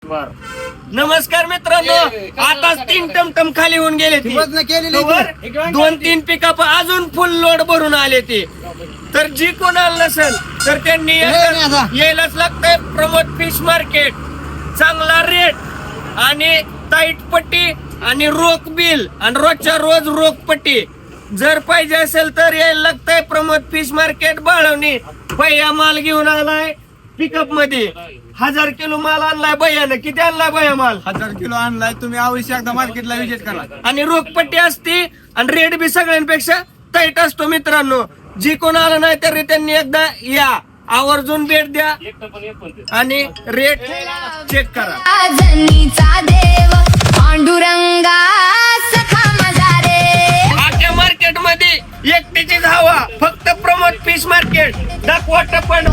नमस्कार मित्रांनो, आताच 3 टमटम खाली होऊन गेले ते. 2-3 पिकअप अजून फुल लोड भरून आले ते. तर जी कोणाला नसेल तर त्यांनी यायलाच लागतंय प्रमोद फिश मार्केट. चांगला रेट आणि टाईट पट्टी आणि रोख बिल आणि रोजच्या रोज रोख पट्टी. जर पाहिजे असेल तर यायला लागतंय प्रमोद फिश मार्केट बाळवणी. भैया माल घेऊन आलाय पिकअप मध्ये. 1000 किलो माल आणलाय भैयानं. किती आणलाय भैया माल? 1000 किलो आणलाय. तुम्ही अवश्य एकदा मार्केटला विजिट करा. आणि रोखपट्टी असते आणि रेट बी सगळ्यांपेक्षा टाईट असतो मित्रांनो. जी कोण आलं नाही तरी त्यांनी एकदा या, आवर्जून भेट द्या आणि रेट चेक करा. आख्या मार्केट मध्ये एकटीचीच हवा, फक्त प्रमोद फिश मार्केट. दाखवा टपण.